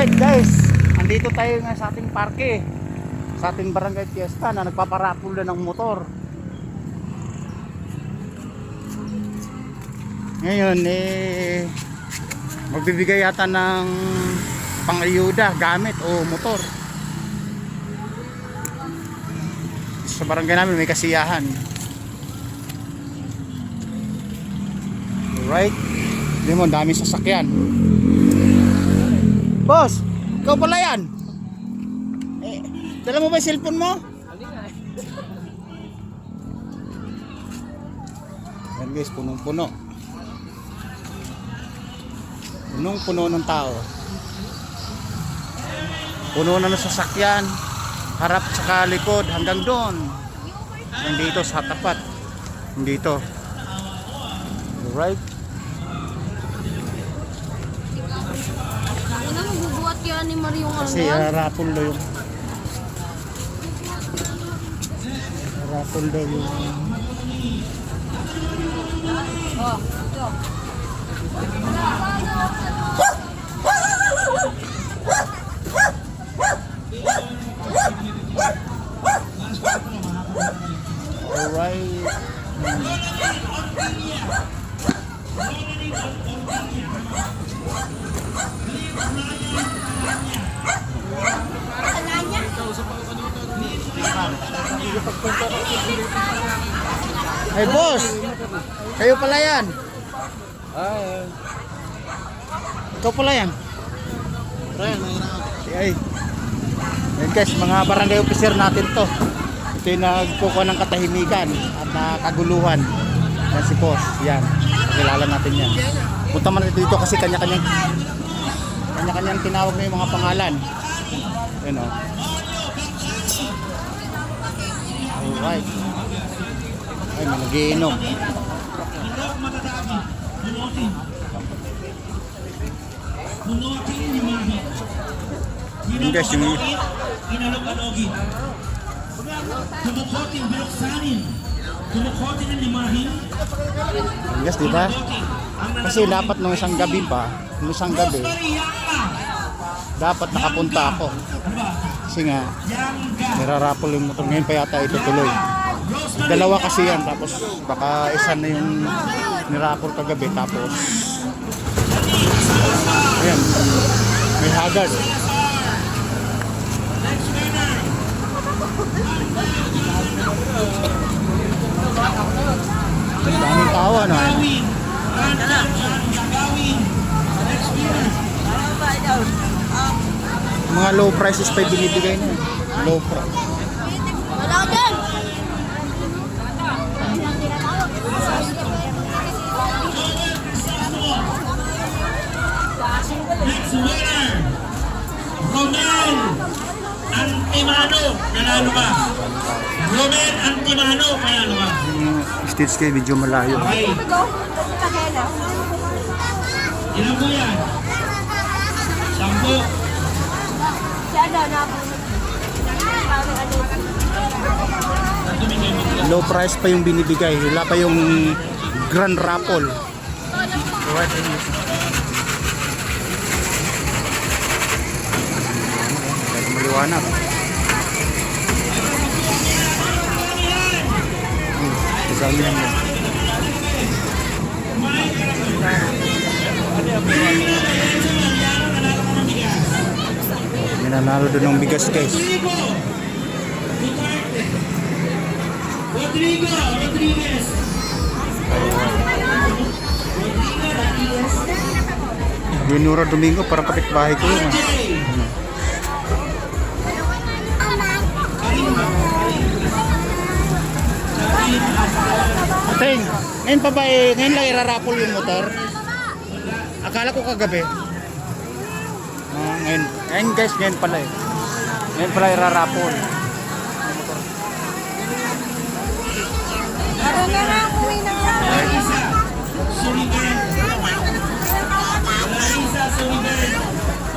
Alright guys, andito tayo nga sa ating parke, sa ating barangay fiesta na nagpaparapol na ng motor. Ngayon magbibigay yata ng pang-ayuda, gamit o motor. Sa barangay namin may kasiyahan. Alright, hindi mo, dami sasakyan. Boss, ikaw pala yan. Dala mo ba yung cellphone mo? Yan guys, punong-puno. Punong-puno ng tao. Puno na ng sasakyan. Harap sa likod hanggang doon. Nandito sa tapat. Nandito. Alright. Ano mo bubuhat kaya ni Mario nga Kasi rapol daw yung rapol daw yung alright. Hey boss, kayo pala yan. Ikaw pala yan. Ay. Yan guys, mga barangay officer natin to. Ito yung nagkukuha ng katahimikan at kaguluhan. Yan si boss, yan. Pakilala natin yan. Punta man dito kasi kanya-kanyang tinawag na yung mga pangalan. Yan o. Alright. Ay, may nagiinom. Yung guys, yung inalog-alogin. Kumukotin, binuksanin. Kumukotin ang limahin. guys, diba? Kasi dapat nung isang gabi pa, dapat nakapunta ako. Kasi nga, nirarapol yung motor. Ngayon pa yata ito tuloy. Dalawa kasi yan, tapos baka isa na yung nirapol kagabi, tapos ayan, may hazard. Daming tao, ano? Mga low prices pa yung binibigay na. Low price. wala ka dyan! Next winner, Romel Antimano. Nanalo ka. Romel Antimano, panalo ka. Yung stage kayo, medyo malayo. Okay. Ilan po yan? 10. Low price pa yung binibigay. Wala pa yung grand raffle. Right. Maliwanag. Kasama yan. May nanalo doon ng bigas guys. Rodriguez. Winura Domingo, para kapitbahay ko yun. Ting, ngayon pa ba ngayon lang irarapol yung motor? Akala ko kagabi. Ngayon guys, ngayon pala eh. Ngayon pala irarapol. Ano na nga, uwi na nga. Larissa Surigan.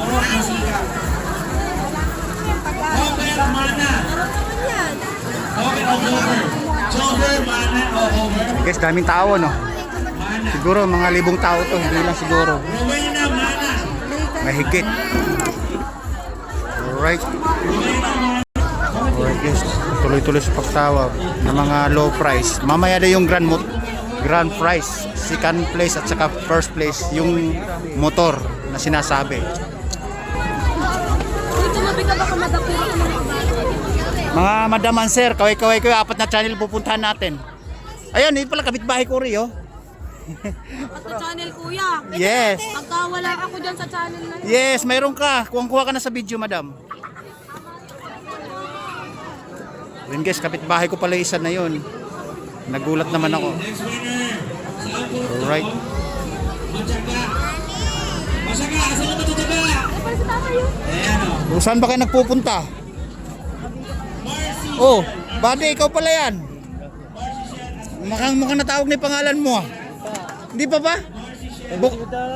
Orok Masika. Homer Mana. Jover Mana o Homer. Guys, daming tao no. Mana. Siguro mga libong tao to, hindi lang siguro. Rowena Mana. mahigit. Alright. Alright guys, tuloy-tuloy sa pagtawag ng mga low price. Mamaya na yung grand prize, second place at saka first place yung motor na sinasabi. Mga madaman sir, kaway-kaway ko, 4 na channel pupuntahan natin. Ayun, ito pala kapitbahay ko rin, oh. At sa channel kuya. Yes. Pagka wala ako dyan sa channel na yun. Yes, mayroon ka. Kuha ka na sa video, madam. Yun guys, kapitbahay ko pala isa na yun. Nagulat naman ako. Next winner. Alright. Masyaga, asa na matutyaga? Ayan o. Saan ba kayo nagpupunta? Oh, buddy, ikaw pala yan. Mukhang natawag na yung pangalan mo ah. Hindi pa ba?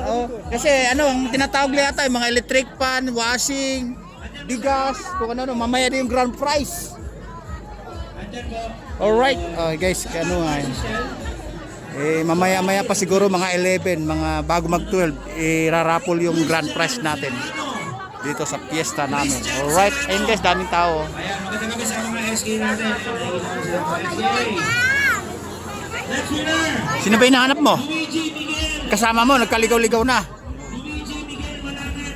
Oh, kasi ano, ang tinatawag na yata yung mga electric pan, washing, bigas, kung ano, mamaya na yung grand prize. Alright, guys, ano nga yun. Mamaya pa siguro mga 11, mga bago mag 12, rarapol yung grand prize natin dito sa piyesta namin. Alright, ayun guys, daming tao. Ayan, maganda kami sa mga SK natin. Next winner. Sino ba hinahanap mo? Luigi Miguel. Kasama mo, nagkaligaw-ligaw na. Luigi Miguel Malangan.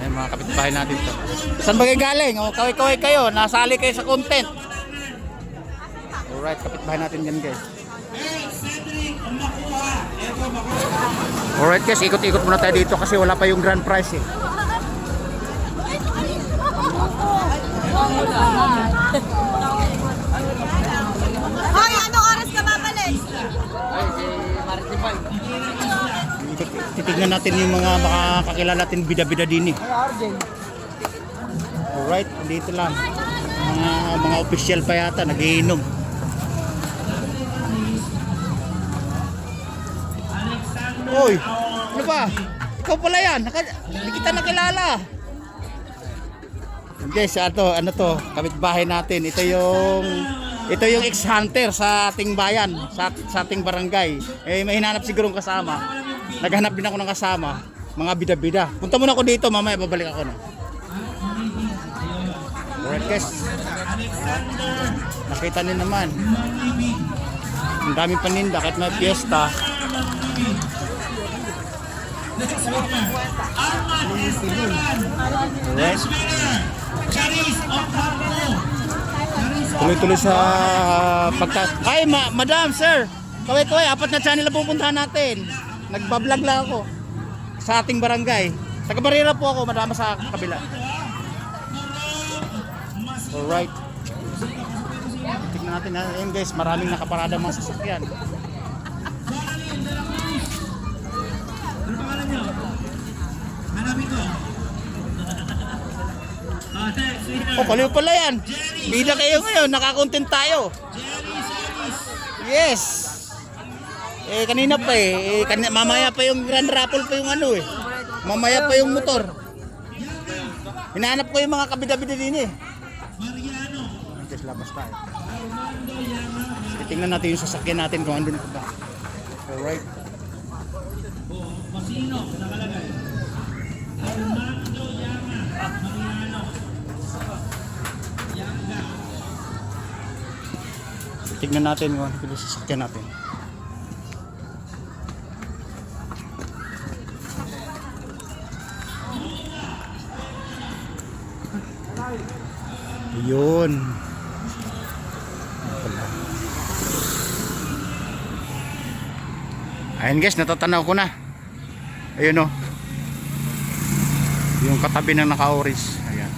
Ayun, mga kapitbahay natin to. Saan ba kayo galing? O, kaway-kaway kayo, nasali kayo sa content. Alright, kapitbahay natin yan guys. Earl Cedric Makuha. Eto, Makuha. Alright guys, ikot-ikot muna tayo dito kasi wala pa yung grand prize eh. Hoy, anong oras ka babalik? Titignan natin yung mga makakakilala natin bida-bida din eh. Alright, dito lang. Mga official pa yata, nagiinom. Oy, ano ba? Ikaw pala yan, hindi kita nakilala. Guys, ano to, kapitbahay natin. Ito yung ex-hunter sa ating bayan, sa ating barangay. May hinanap sigurong kasama. Naghanap din ako ng kasama, mga bida-bida. Punta muna ako dito, mamaya babalik ako na. Alright guys. Nakita niyo naman. Ang daming paninda kahit may piyesta. Alright. Tuloy-tuloy sa Ay, madam, sir. Kaway-kaway, 4 na channel na pupuntahan natin. Nagbablog lang ako sa ating barangay. Taga Barrera po ako, madama sa kabila. Alright. Tignan natin na yun guys, maraming nakaparada mga sasakyan. Ano pangalan nyo? Hanapin ko. Next winner. Oh, kaliw pala yan. Bida kayo ngayon, nakakontent tayo. Yes. Kanina pa mamaya pa yung grand raffle pa yung ano eh. Mamaya pa yung motor. Hinahanap ko yung mga kabida-bida din eh. Just labas tayo. Tingnan natin yung sasakyan natin kung andun pa ba. Alright. Masino nakalagay? Armando Yama. Mariano. Yanga. Tingnan natin kung ano yung sasakyan natin. Yun. Ayun guys, natatanaw ko na. Ayun oh. Yung katabi ng naka-orange. Ayan.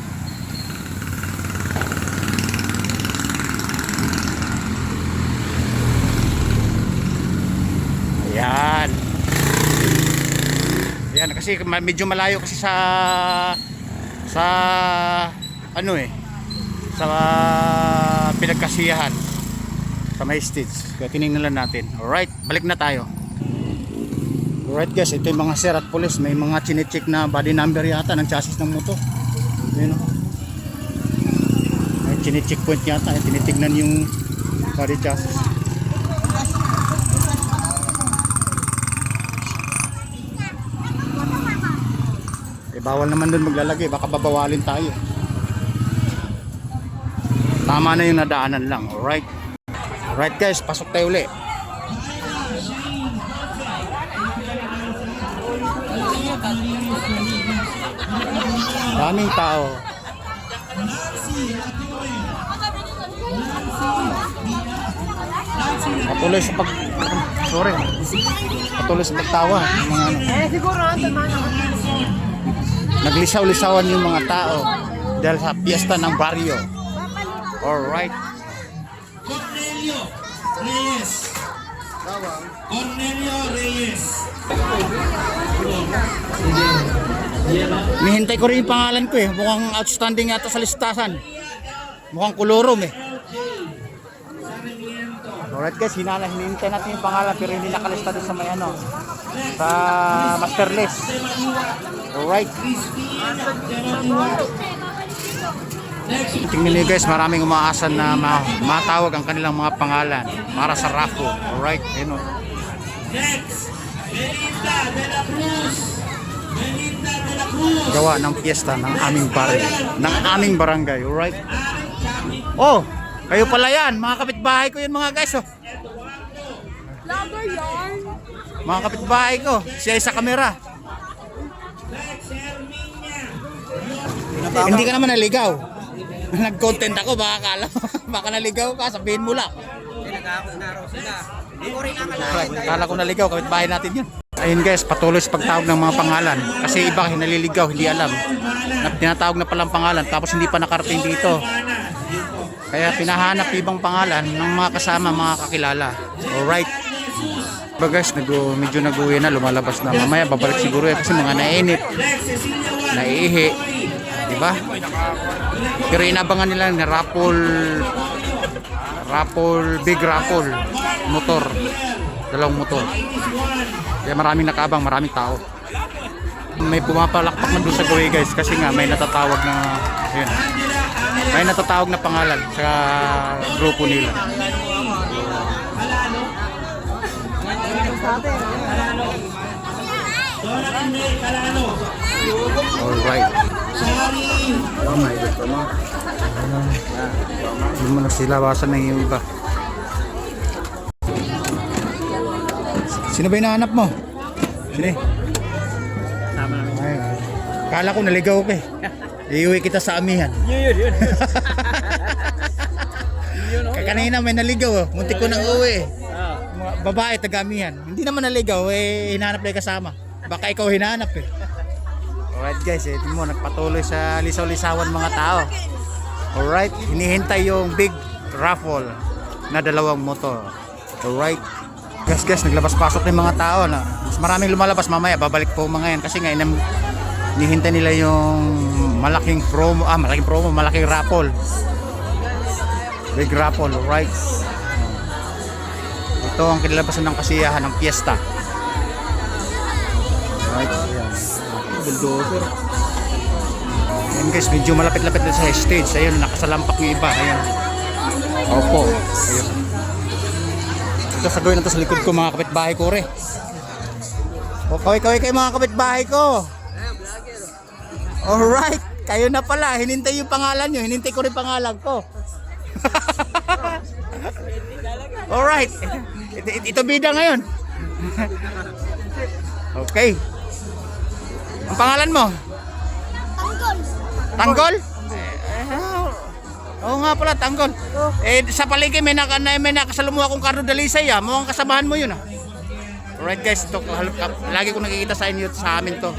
Ayan. Ayan kasi medyo malayo kasi sa ano eh, sa pinagkasiyahan sa may stage. Kaya tinignan lang natin. Alright, balik na tayo. Alright guys, ito yung mga sir at police. May mga chinecheck na body number yata ng chassis ng motor. Ayan o. May chinecheck point yata. Tinitignan yung body chassis. Bawal naman doon maglalagay, baka babawalin tayo. Tama na yung nadaanan lang. Alright. Alright guys, pasok tayo uli. Daming tao. Patuloy sa patuloy sa pagtawa ng mga ano. Naglisaw-lisawan yung mga tao dahil sa piyesta ng baryo. Alright. Cornelio Reyes. Cornelio Reyes. Nihintay ko rin yung pangalan ko eh. Mukhang outstanding yata sa listasan. Mukhang kolorom eh. Alright guys, hinihintay natin yung pangalan pero hindi nakalista doon sa may ano. Sa master list. Alright. Tingnan niyo guys, maraming umaasan na matawag ang kanilang mga pangalan para sa raffle. Alright, yun o. Next, Belinda de la Cruz. Belinda de la Cruz. Gawa ng piyesta ng aming barangay. Ng aming barangay, alright? Oh, kayo pala yan. Mga kapitbahay ko yun mga guys. Oh. Vlogger yarn. Mga kapitbahay ko. Siya sa kamera. Hindi ka naman naligaw. Nag-content ako, baka akala mo. Baka naligaw ka, sabihin mo lang. Kala ko naligaw, kapitbahay natin yun. Ayun guys, patuloy sa pagtawag ng mga pangalan. Kasi iba naliligaw, hindi alam. Tinatawag na palang pangalan, tapos hindi pa nakarating dito. Kaya pinahanap ibang pangalan ng mga kasama, mga kakilala. Alright. Diba guys, medyo nag-uwi na, lumalabas na. Mamaya babalik siguro kasi mga nainip, naiihi. Diba? Pero inabangan nila na big raffle, motor. Dalawang motor. Kaya maraming nakaabang, maraming tao. May pumapalakpak na doon sa gawin guys kasi nga may natatawag na yun. May natatawag na pangalan sa grupo nila. Alright. Oh my God. Hindi mo nagsilawasan ng yung iba. Sino ba hinahanap mo? Sino? Ay, kala ko naligaw ka eh. Iuwi kita sa amihan. Yun. Kanina may naligaw oh. Muntik ko nang uwi. Babae taga-amihan. Hindi naman naligaw eh. Hinahanap na yung kasama. Baka ikaw hinahanap eh. Alright guys, ito mo nagpatuloy sa lisaw-lisawan mga tao. Alright, hinihintay yung big raffle na dalawang motor. Alright. Guys, naglabas-pasok ng mga tao na mas maraming lumalabas mamaya, babalik po mga yan kasi nga hinihintay nila yung malaking raffle. Big raffle, alright. Ito ang kinalabasan ng kasiyahan ng piyesta. Alright, ayan. Bulldozer. Ayan guys, medyo malapit-lapit na sa stage. Ayun, nakasalampak yung iba. Ayan. Opo. Ayun. Ito sa gawin na ito sa likod ko mga kapitbahay ko rin. O kaway kayo mga kapitbahay ko. Alright. Kayo na pala. Hinintay yung pangalan nyo. Hinintay ko rin pangalan ko. Alright. Ito bida ngayon. Okay. Ang pangalan mo? Tanggol? Oo nga pala, Tanggol. Sa palengke may nakasalumuha akong Cardo Dalisay ah. Mukhang kasamahan mo yun ah. Alright guys, ito, lagi ko nakikita sa inyo sa amin to.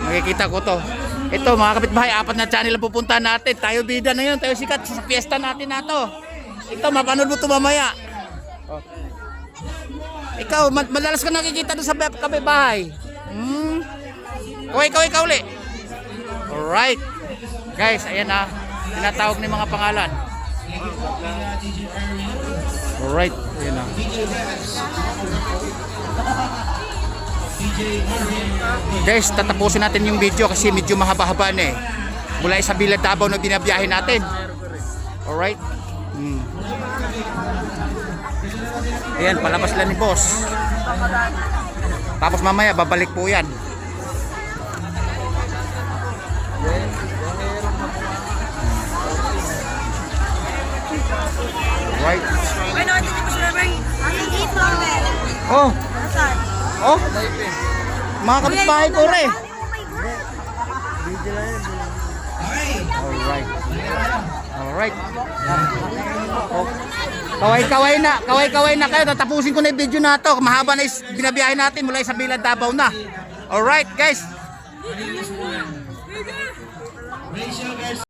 Nakikita ko to. Ito mga kapitbahay, 4 na channel ang pupuntahan natin. Tayo bida na yun, tayo sikat sa fiesta natin na to. Ito, mapanood mo ito mamaya. Ikaw, madalas ka nakikita doon sa kapitbahay. Kaway ka uli. Alright. Guys, ayan na. Tinatawag ng mga pangalan. Alright. Ayan na. Guys, tatapusin natin yung video kasi medyo mahaba-haba na eh. Mula Isabela Davao na binabiyahe natin. Alright. Ayan, palabas lang ni boss. Tapos mamaya babalik po yan. Right. Ay, nakita ko sila, Beng. Ang higit mo, Beng. Oh, Nasaan? oh. Mga kapitbahay ko rin. Oh my God. Okay. Alright. Oh. Kaway-kaway na kayo. Tatapusin ko na yung video na to. Mahaba na binabiyahe natin mula sa Bilad Davao na. Alright guys. Rachel Garcia.